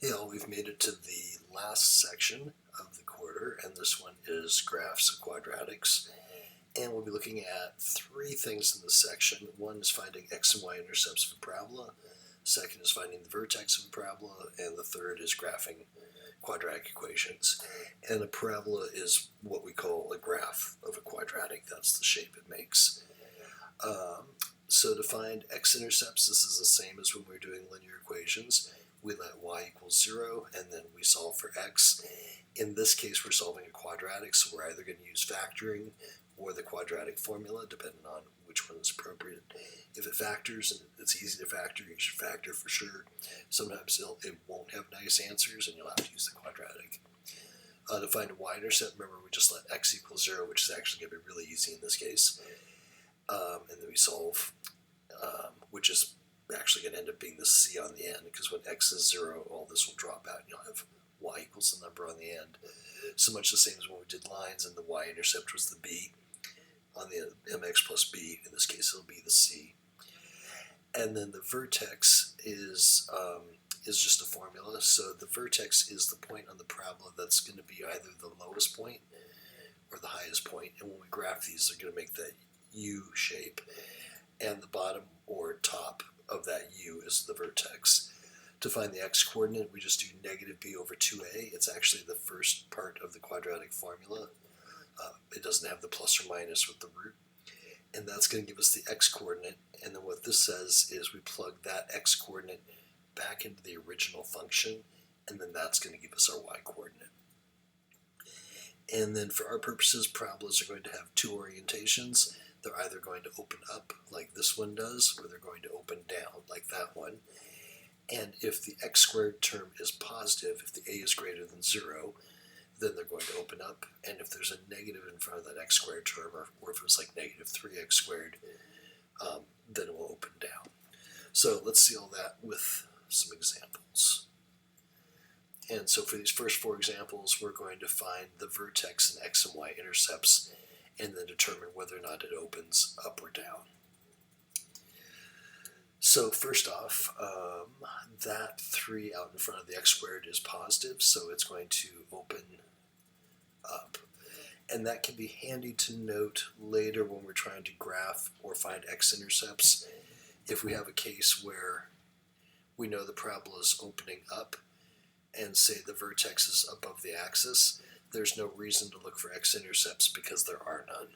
Hey all, we've made it to the last section of the quarter, and this one is graphs of quadratics. And we'll be looking at three things in this section. One is finding x and y intercepts of a parabola. Second is finding the vertex of a parabola. And the third is graphing quadratic equations. And a parabola is what we call a graph of a quadratic. That's the shape it makes. So to find x-intercepts, this is the same as when we were doing linear equations. We let y equal 0, and then we solve for x. In this case, we're solving a quadratic, so we're either going to use factoring or the quadratic formula, depending on which one is appropriate. If it factors, and it's easy to factor, you should factor for sure. Sometimes it won't have nice answers, and you'll have to use the quadratic. To find a y-intercept, remember we just let x equal 0, which is actually going to be really easy in this case. And then we solve, which is actually going to end up being the c on the end, because when x is 0, all this will drop out, and you'll have y equals the number on the end. So much the same as when we did lines, and the y-intercept was the b on the mx plus b. In this case, it'll be the c. And then the vertex is just a formula. So the vertex is the point on the parabola that's going to be either the lowest point or the highest point. And when we graph these, they're going to make that U shape, and the bottom or top of that U is the vertex. To find the x-coordinate, we just do negative b over 2a. It's actually the first part of the quadratic formula. It doesn't have the plus or minus with the root. And that's going to give us the x-coordinate. And then what this says is we plug that x-coordinate back into the original function, and then that's going to give us our y-coordinate. And then for our purposes, parabolas are going to have two orientations. They're either going to open up like this one does, or they're going to open down like that one. And if the x squared term is positive, if the a is greater than 0, then they're going to open up. And if there's a negative in front of that x squared term, or if it was like negative 3x squared, then it will open down. So let's see all that with some examples. And so for these first four examples, we're going to find the vertex and x and y intercepts, and then determine whether or not it opens up or down. So first off, that 3 out in front of the x squared is positive, so it's going to open up. And that can be handy to note later when we're trying to graph or find x-intercepts. If we have a case where we know the parabola is opening up, and say the vertex is above the axis, there's no reason to look for x-intercepts because there are none.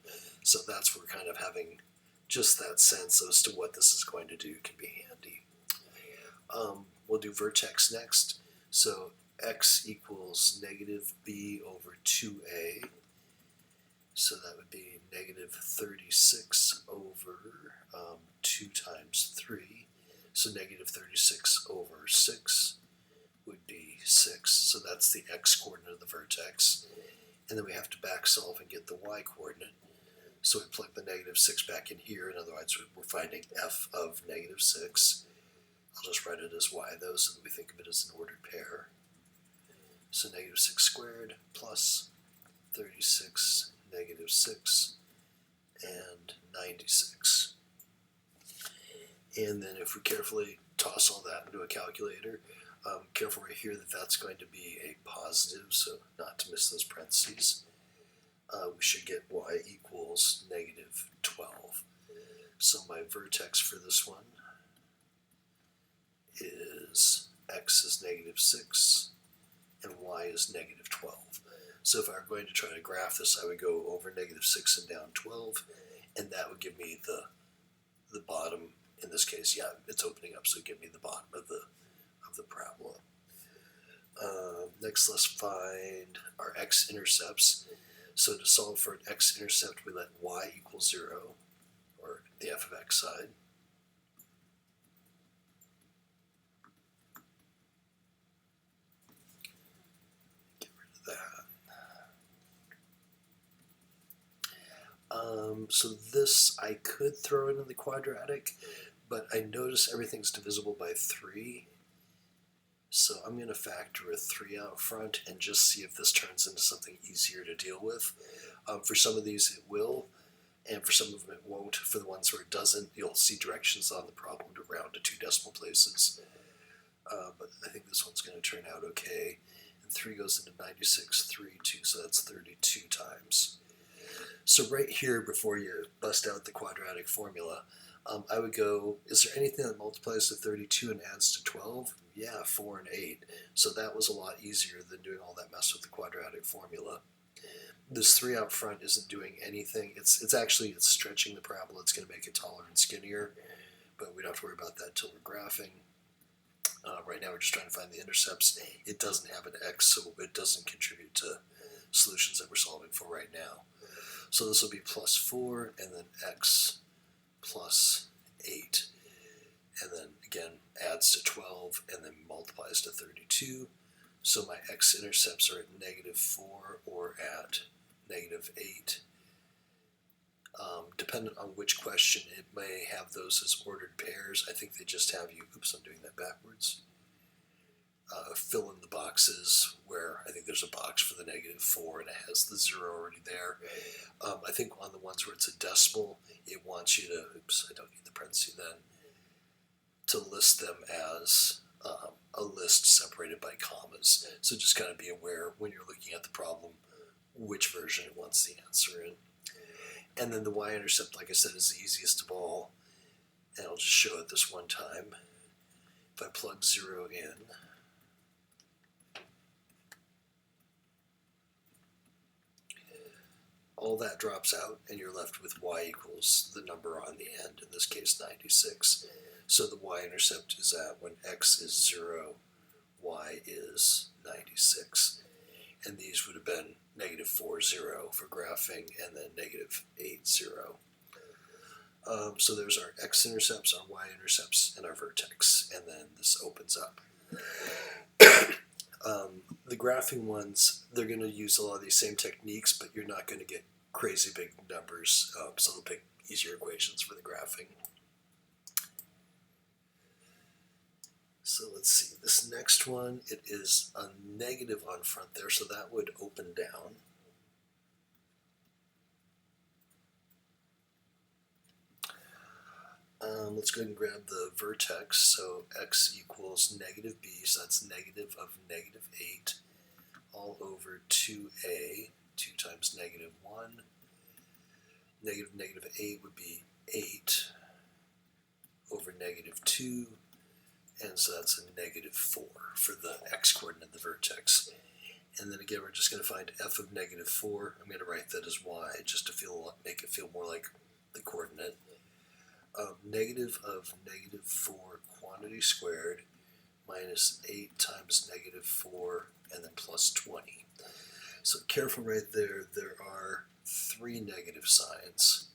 So that's where kind of having just that sense as to what this is going to do can be handy. We'll do vertex next. So x equals negative b over 2a. So that would be negative 36 over 2 times 3. So negative 36 over 6 would be 6. So that's the x-coordinate of the vertex. And then we have to back solve and get the y-coordinate. So we plug the negative 6 back in here, and otherwise we're finding f of negative 6. I'll just write it as y though, so that we think of it as an ordered pair. So negative 6 squared plus 36, negative 6, and 96. And then if we carefully toss all that into a calculator, careful right here that that's going to be a positive, so not to miss those parentheses. We should get y equals negative 12. So my vertex for this one is x is negative 6 and y is negative 12. So if I were going to try to graph this, I would go over negative 6 and down 12, and that would give me the bottom. In this case, yeah, it's opening up, so it would give me the bottom of the parabola. Next, let's find our x-intercepts. So to solve for an x-intercept, we let y equal 0, or the f of x side. Get rid of that. So this I could throw into the quadratic, but I notice everything's divisible by 3. So I'm going to factor a 3 out front and just see if this turns into something easier to deal with. For some of these it will, and for some of them it won't. For the ones where it doesn't, you'll see directions on the problem to round to 2 decimal places. but I think this one's going to turn out okay. And 3 goes into 96, 3, 2, so that's 32 times. So right here, before you bust out the quadratic formula, I would go, is there anything that multiplies to 32 and adds to 12? Yeah, 4 and 8. So that was a lot easier than doing all that mess with the quadratic formula. This 3 out front isn't doing anything. It's stretching the parabola. It's going to make it taller and skinnier, but we don't have to worry about that until we're graphing. Right now we're just trying to find the intercepts. It doesn't have an x, so it doesn't contribute to solutions that we're solving for right now. So this will be plus 4, and then x plus 8. And then again adds to 12, and then multiplies to 32. So my x-intercepts are at -4 or at -8. Dependent on which question, it may have those as ordered pairs. I think they just have you, oops, I'm doing that backwards, fill in the boxes where I think there's a box for the -4 and it has the 0 already there. I think on the ones where it's a decimal, it wants you to, oops, I don't need the parenthesis then, to list them as a list separated by commas. So just kind of be aware when you're looking at the problem which version it wants the answer in. And then the y-intercept, like I said, is the easiest of all. And I'll just show it this one time. If I plug 0 in, all that drops out, and you're left with y equals the number on the end, in this case 96. So the y-intercept is at when x is 0, y is 96. And these would have been -4, 0 for graphing, and then -8, 0. So there's our x-intercepts, our y-intercepts, and our vertex, and then this opens up. The graphing ones, they're going to use a lot of these same techniques, but you're not going to get crazy big numbers, so they'll pick easier equations for the graphing. So let's see, this next one, it is a negative on front there, so that would open down. Let's go ahead and grab the vertex. So x equals -b, so that's negative of -8 all over 2a, 2 times -1. -8 would be 8 over -2, and so that's a -4 for the x-coordinate of the vertex. And then again, we're just going to find f of -4. I'm going to write that as y, just to make it feel more like the coordinate. Negative of -4 quantity squared minus 8 times -4, and then plus 20. So careful right there, there are 3 negative signs.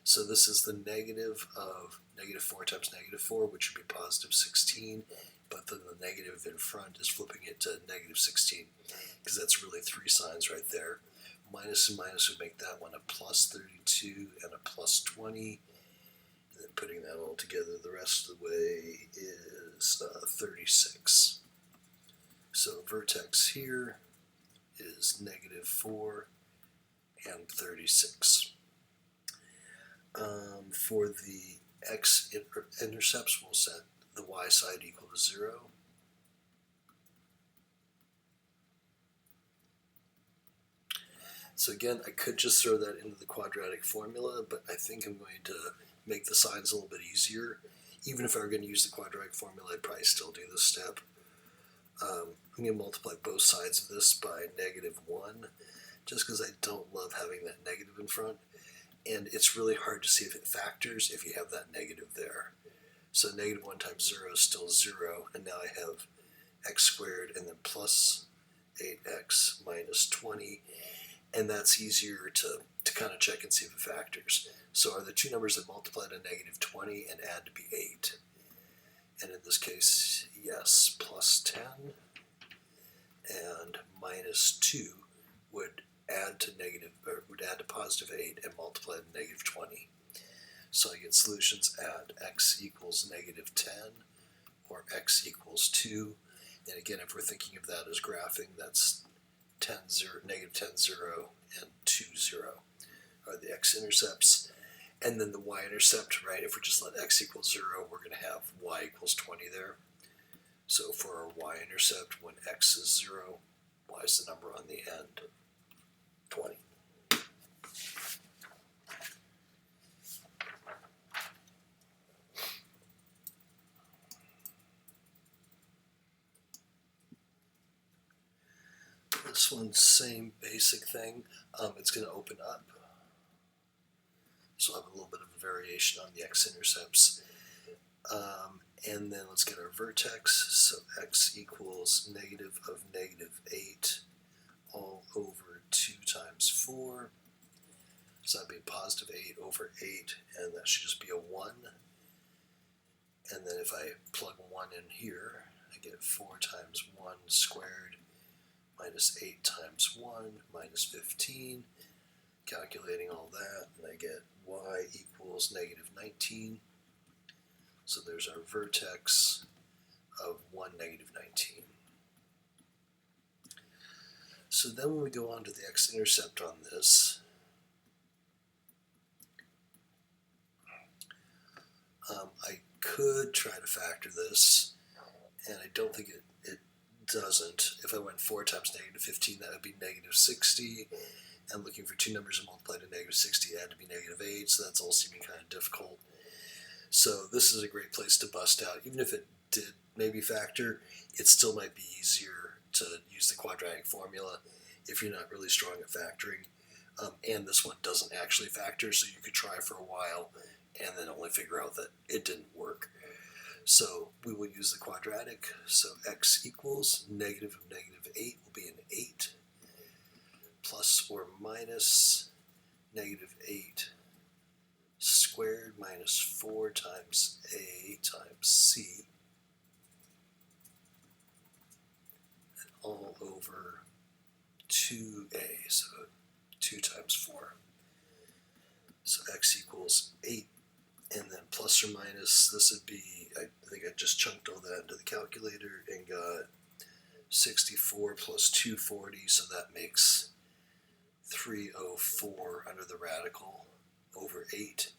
So this is the negative of -4 times -4, which would be positive 16, but then the negative in front is flipping it to -16, because that's really 3 signs right there. Minus and minus would make that one a plus 32 and a plus 20. And then putting that all together the rest of the way is 36. So vertex here is -4 and 36. For the x-intercepts, we'll set the y side equal to 0. So again, I could just throw that into the quadratic formula, but I think I'm going to make the signs a little bit easier. Even if I were going to use the quadratic formula, I'd probably still do this step. I'm going to multiply both sides of this by -1, just because I don't love having that negative in front. And it's really hard to see if it factors if you have that negative there. So -1 times 0 is still 0, and now I have x squared and then plus 8x minus 20, and that's easier to kind of check and see if it factors. So are the two numbers that multiply to -20 and add to be 8? And in this case, yes, plus 10 and minus 2 would add to positive 8 and multiply to -20. So I get solutions at x equals -10 or x equals 2. And again, if we're thinking of that as graphing, that's -10, 0, and 2, 0 are the x-intercepts. And then the y-intercept, right, if we just let x equal 0, we're going to have y equals 20 there. So for our y-intercept, when x is 0, y is the number on the end, 20. This one's same basic thing. It's going to open up. So I'll have a little bit of a variation on the x-intercepts. And then let's get our vertex. So x equals negative of negative 8 all over 2 times 4. So that'd be positive 8 over 8, and that should just be a 1. And then if I plug 1 in here, I get 4 times 1 squared minus 8 times 1 minus 15. Calculating all that, and I get y equals negative 19. So there's our vertex of 1, negative 19. So then when we go on to the x-intercept on this, I could try to factor this, and I don't think it doesn't. If I went 4 times negative 15, that would be negative 60. And looking for two numbers and multiply to negative 60, it had to be negative 8, so that's all seeming kind of difficult. So this is a great place to bust out. Even if it did maybe factor, it still might be easier to use the quadratic formula if you're not really strong at factoring. And this one doesn't actually factor, so you could try for a while and then only figure out that it didn't work. So we will use the quadratic. So x equals negative of negative 8 will be an 8 plus or minus negative 8 squared minus 4 times a times c, and all over 2a, so 2 times 4. So x equals 8, and then plus or minus, this would be, I think I just chunked all that into the calculator and got 64 plus 240, so that makes 304 under the radical over 8.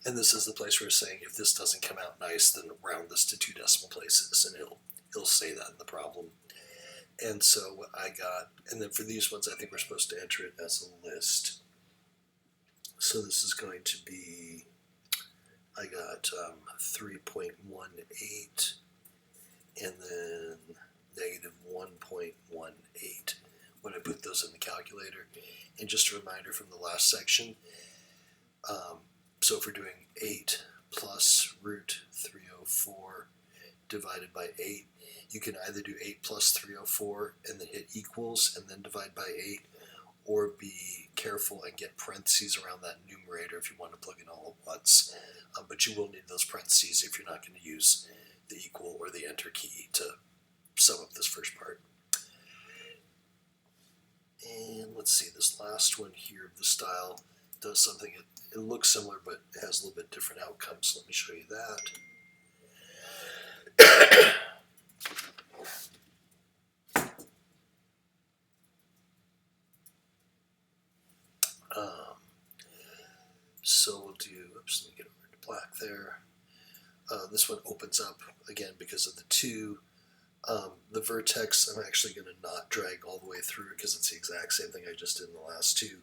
And this is the place where it's saying if this doesn't come out nice, then round this to 2 decimal places, and it'll say that in the problem. And so what I got, and then for these ones, I think we're supposed to enter it as a list. So this is going to be, I got 3.18, and then negative 1.18. When I put those in the calculator. And just a reminder from the last section, so if we're doing 8 plus root 304 divided by 8, you can either do 8 plus 304 and then hit equals and then divide by 8, or be careful and get parentheses around that numerator if you want to plug in all at once. But you will need those parentheses if you're not going to use the equal or the enter key to sum up this first part. And let's see, this last one here of the style does something, it looks similar but it has a little bit different outcomes. So let me show you that. So we'll do, oops, let me get over to black there. This one opens up again because of the 2. The vertex, I'm actually going to not drag all the way through because it's the exact same thing I just did in the last 2.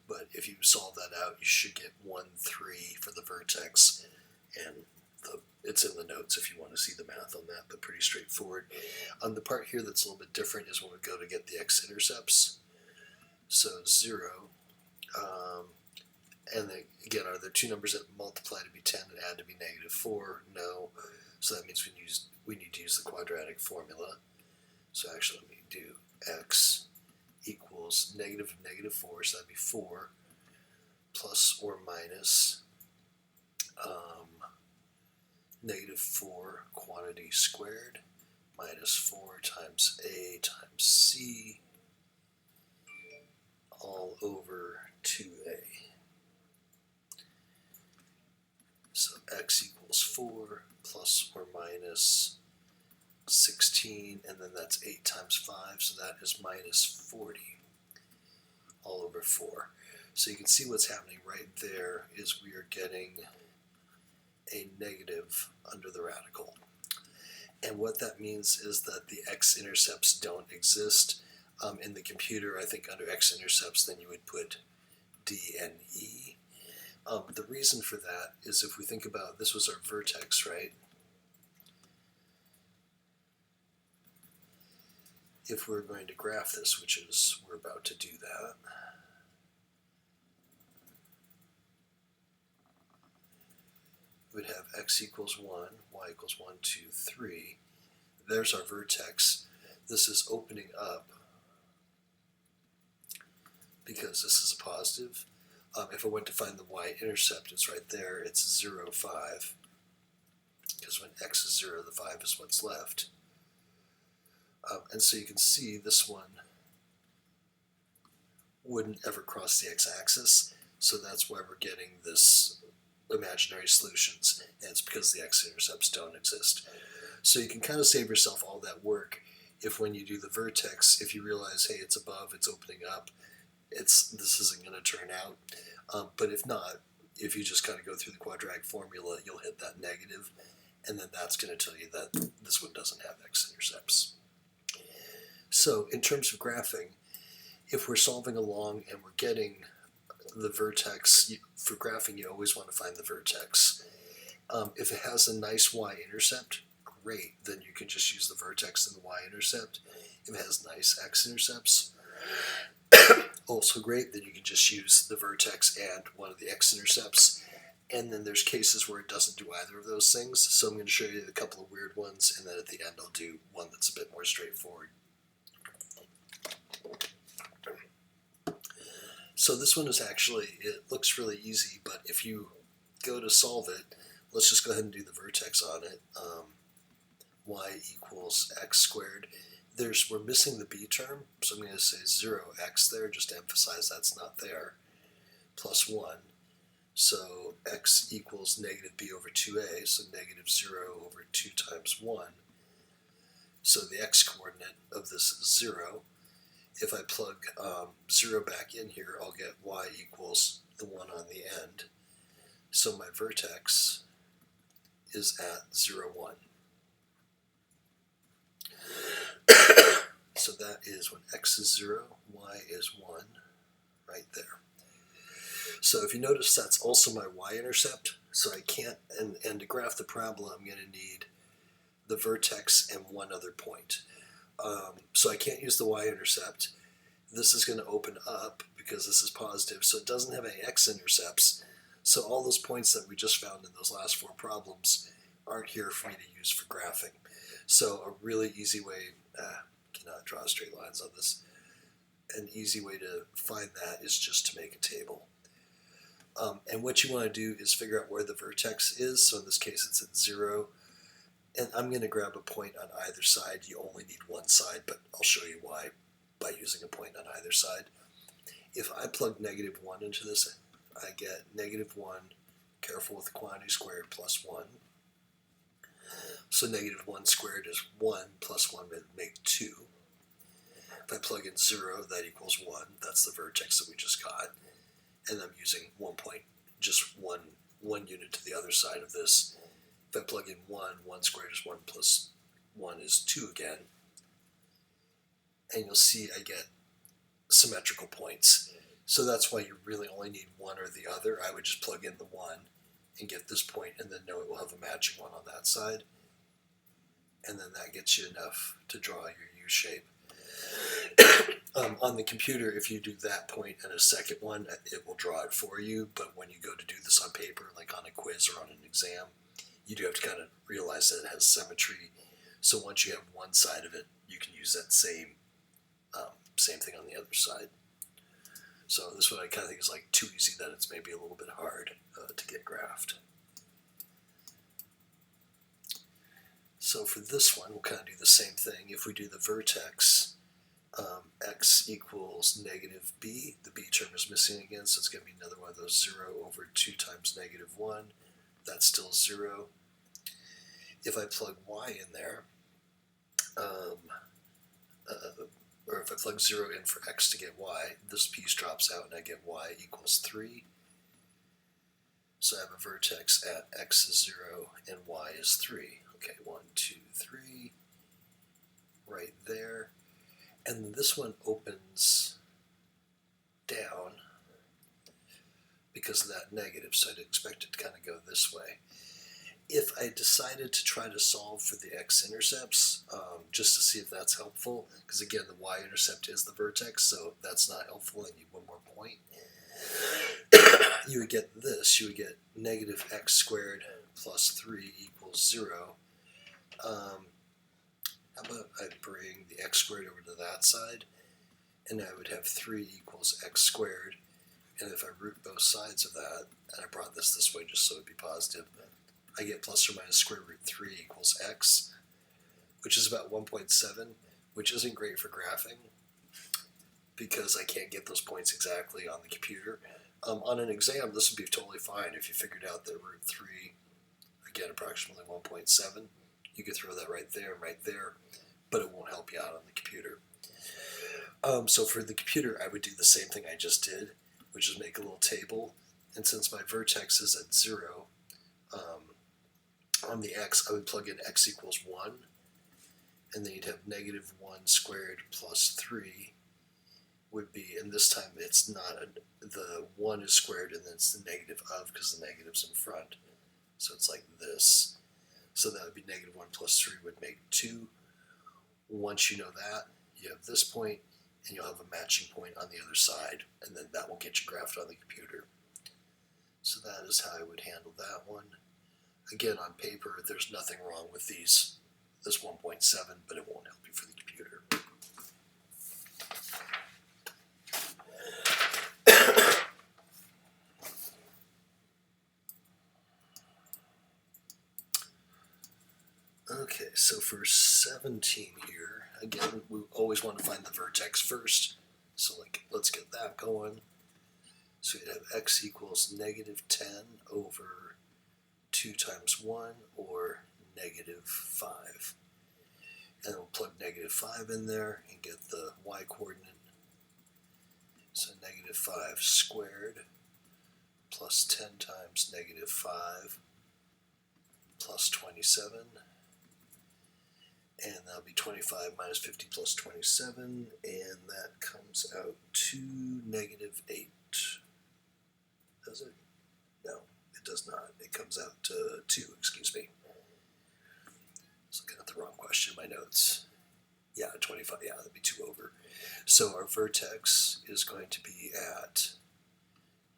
But if you solve that out, you should get 1, 3 for the vertex. And it's in the notes if you want to see the math on that, but pretty straightforward. The part here that's a little bit different is when we go to get the x-intercepts. So 0. And then, again, are there two numbers that multiply to be 10 and add to be negative 4? No. So that means we need to use the quadratic formula. So actually, let me do x equals negative of negative 4, so that'd be 4, plus or minus negative 4 quantity squared minus 4 times a times c all over 2a. So x equals 4 plus or minus 16, and then that's 8 times 5, so that is minus 40 all over 4. So you can see what's happening right there is we are getting a negative under the radical. And what that means is that the x-intercepts don't exist. In the computer, I think under x-intercepts, then you would put D and E. The reason for that is if we think about, this was our vertex, right? If we're going to graph this, which is, we're about to do that, we'd have x equals 1, y equals 1, 2, 3. There's our vertex. This is opening up because this is a positive. If I went to find the y-intercept, it's right there. It's 0, 5. Because when x is 0, the 5 is what's left. And so you can see this one wouldn't ever cross the x-axis. So that's why we're getting this imaginary solutions. And it's because the x-intercepts don't exist. So you can kind of save yourself all that work if when you do the vertex, if you realize, hey, it's above, it's opening up, this isn't going to turn out. But if not, if you just kind of go through the quadratic formula, you'll hit that negative, and then that's going to tell you that this one doesn't have x-intercepts. So in terms of graphing, if we're solving along and we're getting the vertex, for graphing you always want to find the vertex. If it has a nice y-intercept, great, then you can just use the vertex and the y-intercept. If it has nice x-intercepts, also great, then you can just use the vertex and one of the x-intercepts. And then there's cases where it doesn't do either of those things. So I'm going to show you a couple of weird ones, and then at the end I'll do one that's a bit more straightforward. So this one is actually, it looks really easy, but if you go to solve it, let's just go ahead and do the vertex on it. Y equals x squared. We're missing the b term, so I'm going to say 0x there, just to emphasize that's not there, plus 1. So x equals negative b over 2a, so negative 0 over 2 times 1. So the x coordinate of this is 0. If I plug 0 back in here, I'll get y equals the 1 on the end. So my vertex is at 0, 1. So that is when x is 0, y is 1, right there. So if you notice, that's also my y-intercept. So I can't, and to graph the parabola, I'm going to need the vertex and one other point. So I can't use the y-intercept. This is going to open up because this is positive, so it doesn't have any x-intercepts. So all those points that we just found in those last 4 problems aren't here for me to use for graphing. So a really easy way, cannot draw straight lines on this, an easy way to find that is just to make a table. And what you want to do is figure out where the vertex is. So in this case it's at 0. And I'm going to grab a point on either side. You only need one side, but I'll show you why by using a point on either side. If I plug negative 1 into this, I get negative 1, careful with the quantity squared, plus 1. So negative 1 squared is 1, plus 1 would make 2. If I plug in 0, that equals 1. That's the vertex that we just got. And I'm using 1 point, just one unit to the other side of this. If I plug in 1, 1 squared is 1 plus 1 is 2 again. And you'll see I get symmetrical points. So that's why you really only need one or the other. I would just plug in the 1 and get this point, and then know it will have a matching one on that side. And then that gets you enough to draw your U shape. On the computer, if you do that point and a second one, it will draw it for you. But when you go to do this on paper, like on a quiz or on an exam, you do have to kind of realize that it has symmetry. So once you have one side of it, you can use that same thing on the other side. So this one I kind of think is like too easy that it's maybe a little bit hard to get graphed. So for this one, we'll kind of do the same thing. If we do the vertex, x equals negative b. The b term is missing again, so it's going to be another one of those 0 over 2 times negative 1. That's still 0. If I plug y in there, or if I plug 0 in for x to get y, this piece drops out and I get y equals 3. So I have a vertex at x is 0 and y is 3. Okay, 1, 2, 3, right there. And then this one opens down because of that negative, so I'd expect it to kind of go this way. If I decided to try to solve for the x-intercepts, just to see if that's helpful, because again, the y-intercept is the vertex, so that's not helpful, I need one more point. You would get this, you would get negative x squared plus 3 equals 0. How about I bring the x squared over to that side, and I would have 3 equals x squared, and if I root both sides of that, and I brought this way just so it would be positive, I get plus or minus square root 3 equals x, which is about 1.7, which isn't great for graphing because I can't get those points exactly on the computer. On an exam, this would be totally fine if you figured out that root 3, again, approximately 1.7. You could throw that right there, but it won't help you out on the computer. So for the computer, I would do the same thing I just did, which is make a little table. And since my vertex is at 0, on the x, I would plug in x equals 1, and then you'd have negative 1 squared plus 3 would be, and this time it's not, the 1 is squared and then it's the negative of because the negative's in front. So it's like this. So that would be negative 1 plus 3 would make 2. Once you know that, you have this point, and you'll have a matching point on the other side, and then that will get you graphed on the computer. So that is how I would handle that one. Again, on paper, there's nothing wrong with this 1.7, but it won't help you for the computer. Okay, so for 17 here, again, we always want to find the vertex first. So let's get that going. So you'd have x equals negative 10 over 2 times 1, or negative 5. And we'll plug negative 5 in there and get the y coordinate. So negative 5 squared plus 10 times negative 5 plus 27. And that'll be 25 minus 50 plus 27, and that comes out to negative 8. Does it? No, it does not. It comes out to 2, excuse me. I was looking at the wrong question in my notes. Yeah, 25, yeah, that'd be 2 over. So our vertex is going to be at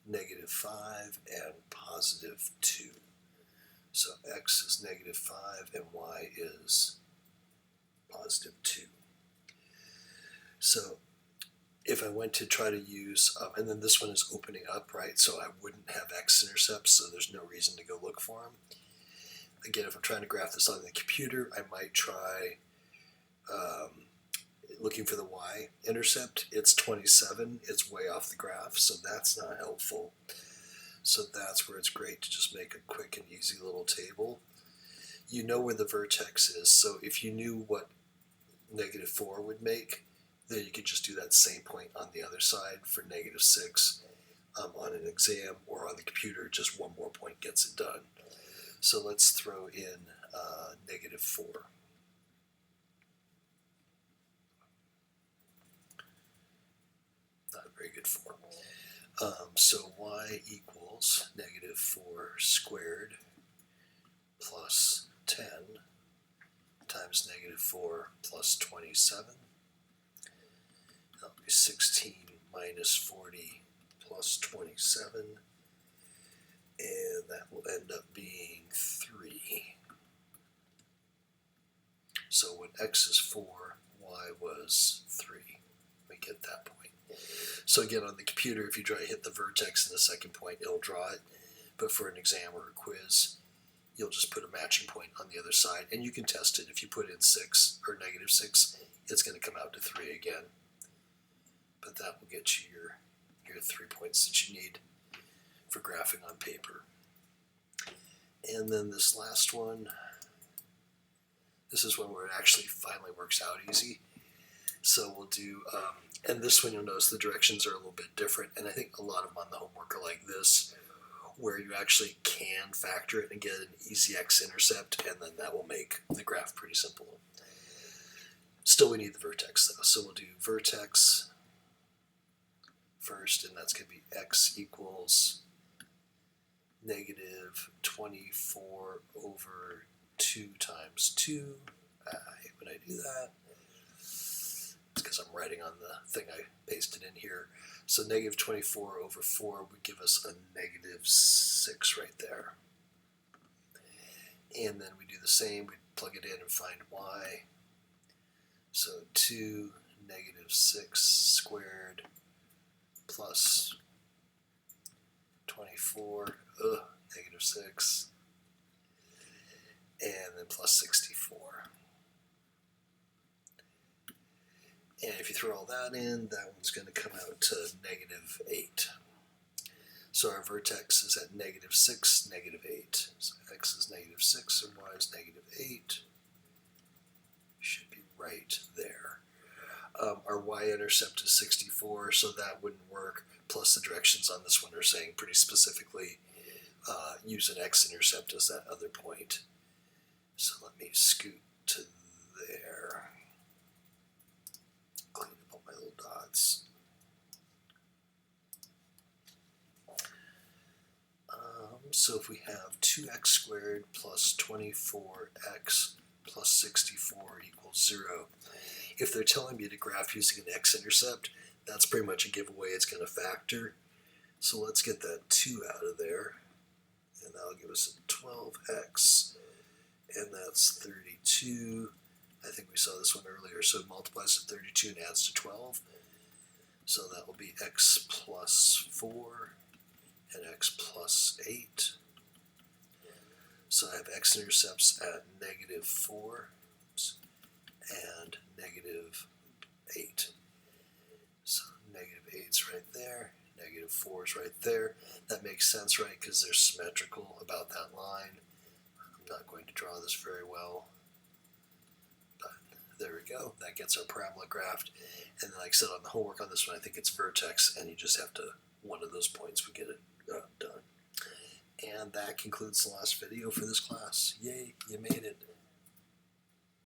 negative 5 and positive 2. So x is negative 5 and y is positive 2. So if I went to try to use, and then this one is opening up, right? So I wouldn't have x-intercepts, so there's no reason to go look for them. Again, if I'm trying to graph this on the computer, I might try looking for the y-intercept. It's 27. It's way off the graph, so that's not helpful. So that's where it's great to just make a quick and easy little table. You know where the vertex is, so if you knew what negative 4 would make, then you could just do that same point on the other side for negative 6 on an exam or on the computer. Just one more point gets it done. So let's throw in negative 4. Not a very good form. So y equals negative 4 squared plus 10 times negative 4 plus 27. That'll be 16 minus 40 plus 27. And that will end up being 3. So when x is 4, y was 3. We get that point. So again, on the computer, if you try to hit the vertex in the second point, it'll draw it. But for an exam or a quiz, you'll just put a matching point on the other side, and you can test it. If you put in 6 or negative 6, it's going to come out to 3 again. But that will get you your 3 points that you need for graphing on paper. And then this last one, this is one where it actually finally works out easy. So we'll do, and this one you'll notice the directions are a little bit different, and I think a lot of them on the homework are like this. where you actually can factor it and get an easy x-intercept, and then that will make the graph pretty simple. Still, we need the vertex though, so we'll do vertex first, and that's going to be x equals negative 24 over 2 times 2. I hate when I do that. It's because I'm writing on the thing I pasted in here. So negative 24 over 4 would give us a negative 6 right there. And then we do the same. We plug it in and find y. So 2 negative 6 squared plus 24, negative 6, and then plus 64. And if you throw all that in, that one's going to come out to negative 8. So our vertex is at negative 6, negative 8. So x is negative 6 and y is negative 8. Should be right there. Our y-intercept is 64, so that wouldn't work. Plus the directions on this one are saying pretty specifically use an x-intercept as that other point. So let me scoot to there. Clean up all my little dots. So if we have 2x squared plus 24x plus 64 equals 0, if they're telling me to graph using an x-intercept, that's pretty much a giveaway it's going to factor. So let's get that 2 out of there, and that'll give us a 12x, and that's 32. I think we saw this one earlier, so it multiplies to 32 and adds to 12. So that will be x plus 4 and x plus 8. So I have x-intercepts at negative 4 and negative 8. So negative 8's right there, negative 4's right there. That makes sense, right, because they're symmetrical about that line. I'm not going to draw this very well, but there we go. That gets our parabola graphed. And then, like I said, on the homework on this one, I think it's vertex, and you just have to, one of those points would get it done. And that concludes the last video for this class. Yay, you made it.